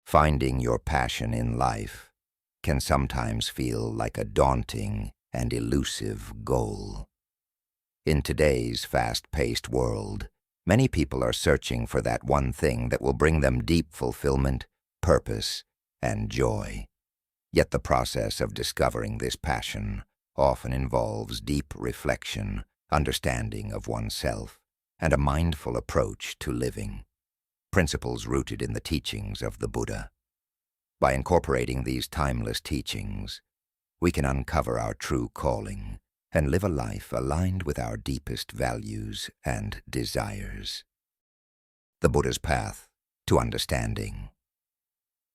Finding your passion in life can sometimes feel like a daunting and elusive goal. In today's fast-paced world, many people are searching for that one thing that will bring them deep fulfillment, purpose, and joy. Yet the process of discovering this passion often involves deep reflection, understanding of oneself, and a mindful approach to living. Principles rooted in the teachings of the Buddha. By incorporating these timeless teachings, we can uncover our true calling and live a life aligned with our deepest values and desires. The Buddha's path to understanding.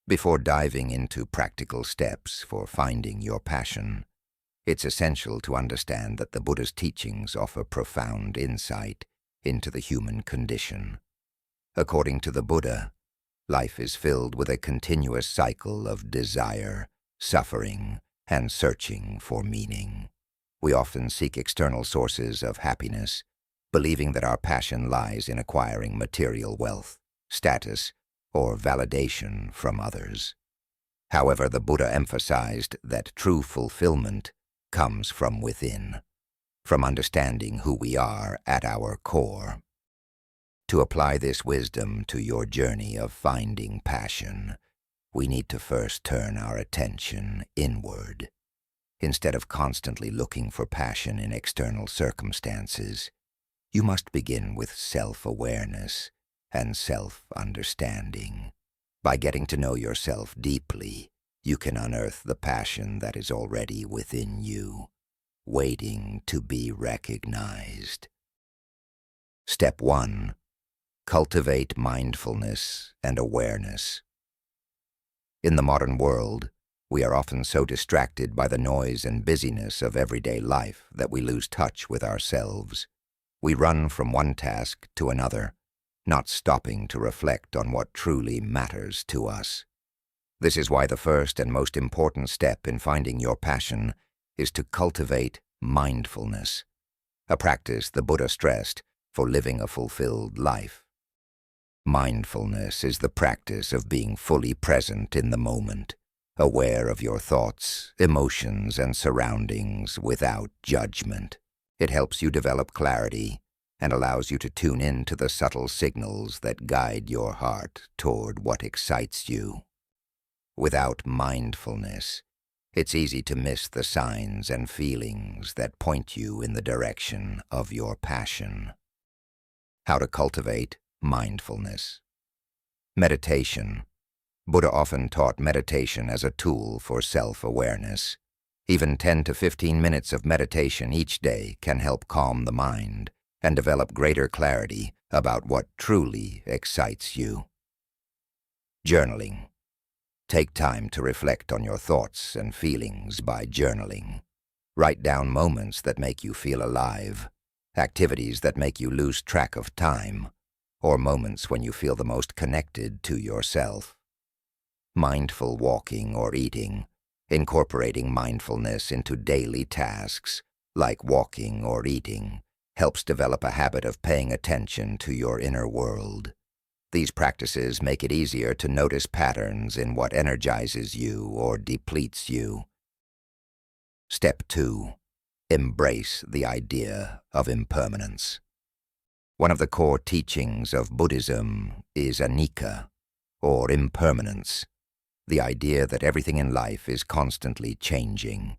Before diving into practical steps for finding your passion, it's essential to understand that the Buddha's teachings offer profound insight into the human condition. According to the Buddha, life is filled with a continuous cycle of desire, suffering, and searching for meaning. We often seek external sources of happiness, believing that our passion lies in acquiring material wealth, status, or validation from others. However, the Buddha emphasized that true fulfillment comes from within, from understanding who we are at our core. To apply this wisdom to your journey of finding passion, we need to first turn our attention inward. Instead of constantly looking for passion in external circumstances, you must begin with self-awareness and self-understanding. By getting to know yourself deeply, you can unearth the passion that is already within you, waiting to be recognized. Step 1. Cultivate mindfulness and awareness. In the modern world, we are often so distracted by the noise and busyness of everyday life that we lose touch with ourselves. We run from one task to another, not stopping to reflect on what truly matters to us. This is why the first and most important step in finding your passion is to cultivate mindfulness, a practice the Buddha stressed for living a fulfilled life. Mindfulness is the practice of being fully present in the moment, aware of your thoughts, emotions, and surroundings without judgment. It helps you develop clarity and allows you to tune in to the subtle signals that guide your heart toward what excites you. Without mindfulness, it's easy to miss the signs and feelings that point you in the direction of your passion. How to cultivate mindfulness. Meditation. Buddha often taught meditation as a tool for self-awareness. Even 10 to 15 minutes of meditation each day can help calm the mind and develop greater clarity about what truly excites you. Journaling. Take time to reflect on your thoughts and feelings by journaling. Write down moments that make you feel alive, activities that make you lose track of time, or moments when you feel the most connected to yourself. Mindful walking or eating. Incorporating mindfulness into daily tasks, like walking or eating, helps develop a habit of paying attention to your inner world. These practices make it easier to notice patterns in what energizes you or depletes you. Step 2. Embrace the idea of impermanence. One of the core teachings of Buddhism is anicca, or impermanence, the idea that everything in life is constantly changing.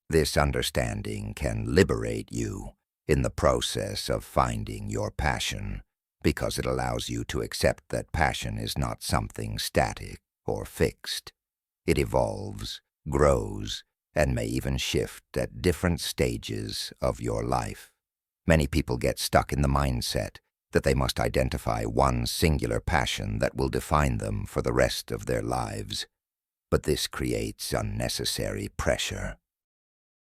This understanding can liberate you in the process of finding your passion, because it allows you to accept that passion is not something static or fixed. It evolves, grows, and may even shift at different stages of your life. Many people get stuck in the mindset that they must identify one singular passion that will define them for the rest of their lives. But this creates unnecessary pressure.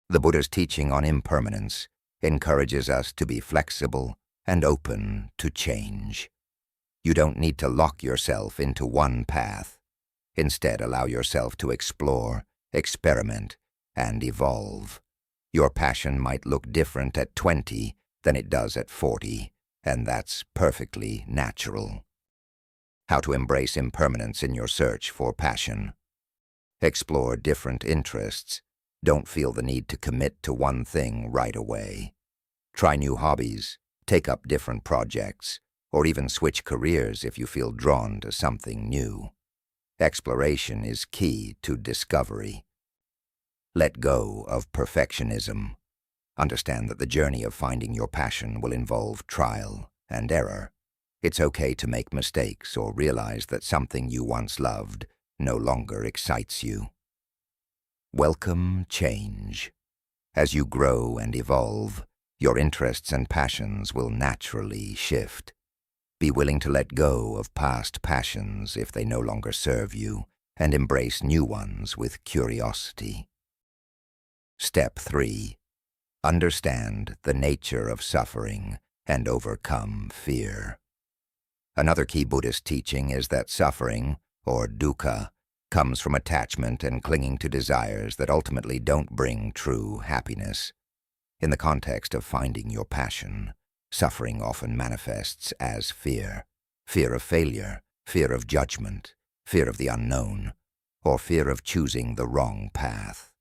The Buddha's teaching on impermanence encourages us to be flexible and open to change. You don't need to lock yourself into one path. Instead, allow yourself to explore, experiment, and evolve. Your passion might look different at 20 than it does at 40, and that's perfectly natural. How to embrace impermanence in your search for passion. Explore different interests. Don't feel the need to commit to one thing right away. Try new hobbies, take up different projects, or even switch careers if you feel drawn to something new. Exploration is key to discovery. Let go of perfectionism. Understand that the journey of finding your passion will involve trial and error. It's okay to make mistakes or realize that something you once loved no longer excites you. Welcome change. As you grow and evolve, your interests and passions will naturally shift. Be willing to let go of past passions if they no longer serve you, and embrace new ones with curiosity. Step 3. Understand the nature of suffering and overcome fear. Another key Buddhist teaching is that suffering, or dukkha, comes from attachment and clinging to desires that ultimately don't bring true happiness. In the context of finding your passion, suffering often manifests as fear. Fear of failure, fear of judgment, fear of the unknown, or fear of choosing the wrong path.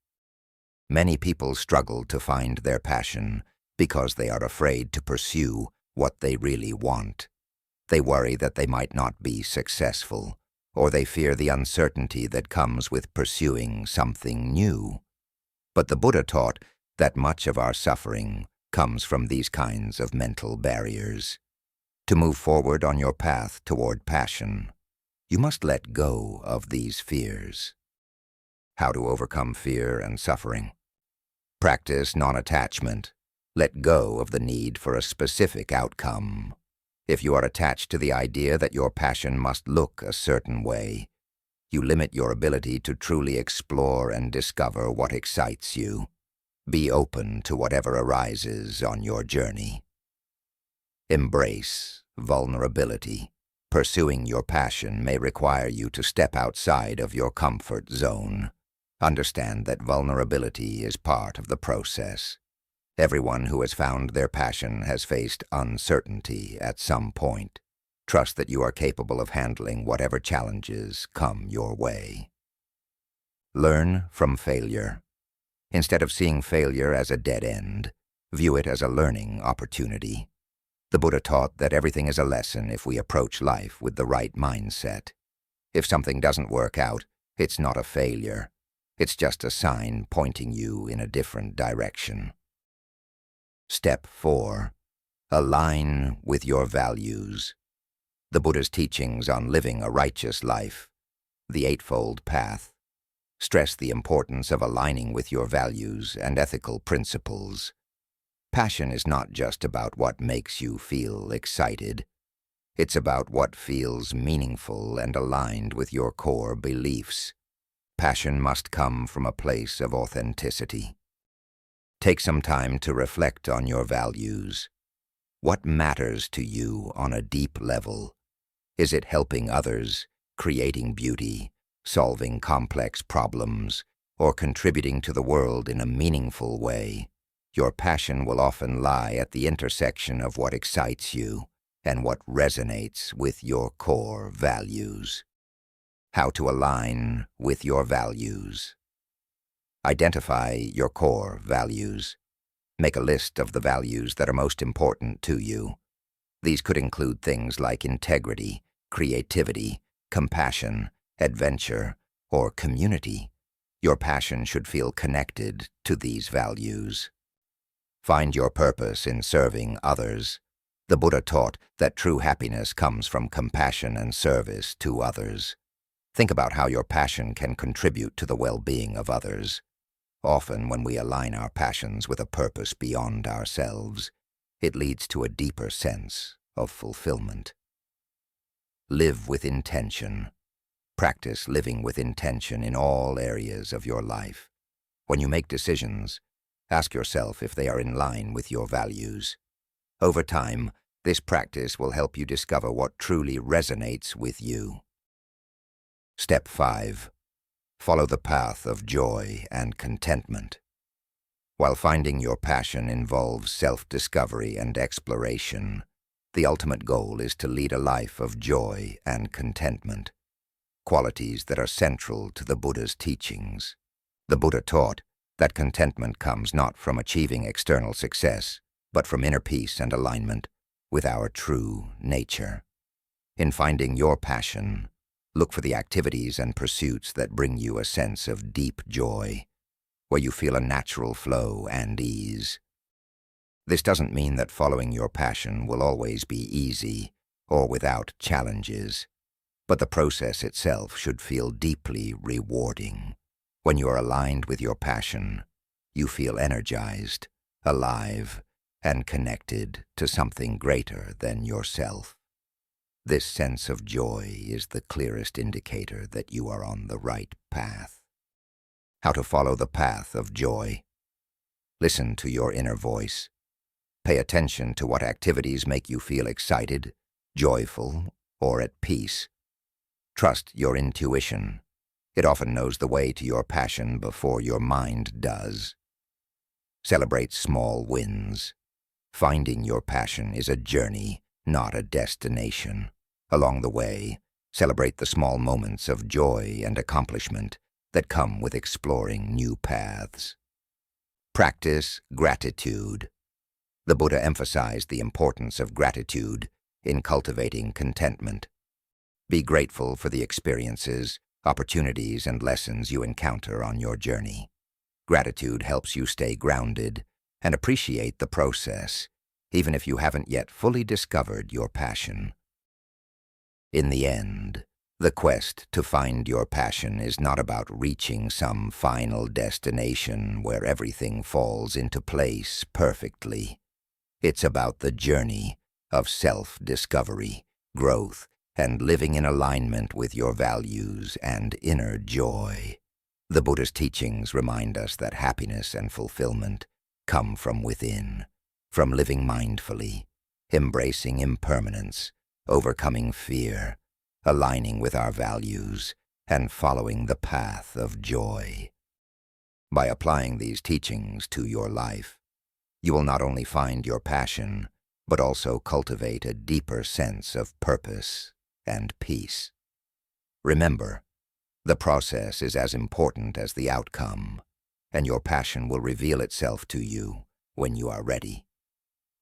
Many people struggle to find their passion because they are afraid to pursue what they really want. They worry that they might not be successful, or they fear the uncertainty that comes with pursuing something new. But the Buddha taught that much of our suffering comes from these kinds of mental barriers. To move forward on your path toward passion, you must let go of these fears. How to overcome fear and suffering? Practice non-attachment. Let go of the need for a specific outcome. If you are attached to the idea that your passion must look a certain way, you limit your ability to truly explore and discover what excites you. Be open to whatever arises on your journey. Embrace vulnerability. Pursuing your passion may require you to step outside of your comfort zone. Understand that vulnerability is part of the process. Everyone who has found their passion has faced uncertainty at some point. Trust that you are capable of handling whatever challenges come your way. Learn from failure. Instead of seeing failure as a dead end, view it as a learning opportunity. The Buddha taught that everything is a lesson if we approach life with the right mindset. If something doesn't work out, it's not a failure. It's just a sign pointing you in a different direction. Step 4. Align with your values. The Buddha's teachings on living a righteous life, the Eightfold Path, stress the importance of aligning with your values and ethical principles. Passion is not just about what makes you feel excited. It's about what feels meaningful and aligned with your core beliefs. Passion must come from a place of authenticity. Take some time to reflect on your values. What matters to you on a deep level? Is it helping others, creating beauty, solving complex problems, or contributing to the world in a meaningful way? Your passion will often lie at the intersection of what excites you and what resonates with your core values. How to align with your values. Identify your core values. Make a list of the values that are most important to you. These could include things like integrity, creativity, compassion, adventure, or community. Your passion should feel connected to these values. Find your purpose in serving others. The Buddha taught that true happiness comes from compassion and service to others. Think about how your passion can contribute to the well-being of others. Often, when we align our passions with a purpose beyond ourselves, it leads to a deeper sense of fulfillment. Live with intention. Practice living with intention in all areas of your life. When you make decisions, ask yourself if they are in line with your values. Over time, this practice will help you discover what truly resonates with you. Step 5. Follow the path of joy and contentment. While finding your passion involves self-discovery and exploration, The ultimate goal is to lead a life of joy and contentment, qualities that are central to the Buddha's teachings. The Buddha taught that contentment comes not from achieving external success, but from inner peace and alignment with our true nature. In finding your passion, look for the activities and pursuits that bring you a sense of deep joy, where you feel a natural flow and ease. This doesn't mean that following your passion will always be easy or without challenges, but the process itself should feel deeply rewarding. When you are aligned with your passion, you feel energized, alive, and connected to something greater than yourself. This sense of joy is the clearest indicator that you are on the right path. How to follow the path of joy? Listen to your inner voice. Pay attention to what activities make you feel excited, joyful, or at peace. Trust your intuition. It often knows the way to your passion before your mind does. Celebrate small wins. Finding your passion is a journey, not a destination. Along the way, celebrate the small moments of joy and accomplishment that come with exploring new paths. Practice gratitude. The Buddha emphasized the importance of gratitude in cultivating contentment. Be grateful for the experiences, opportunities, and lessons you encounter on your journey. Gratitude helps you stay grounded and appreciate the process, even if you haven't yet fully discovered your passion. In the end, the quest to find your passion is not about reaching some final destination where everything falls into place perfectly. It's about the journey of self-discovery, growth, and living in alignment with your values and inner joy. The Buddha's teachings remind us that happiness and fulfillment come from within, from living mindfully, embracing impermanence, overcoming fear, aligning with our values, and following the path of joy. By applying these teachings to your life, you will not only find your passion, but also cultivate a deeper sense of purpose and peace. Remember, the process is as important as the outcome, and your passion will reveal itself to you when you are ready,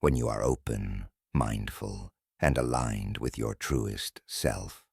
when you are open, mindful, and aligned with your truest self.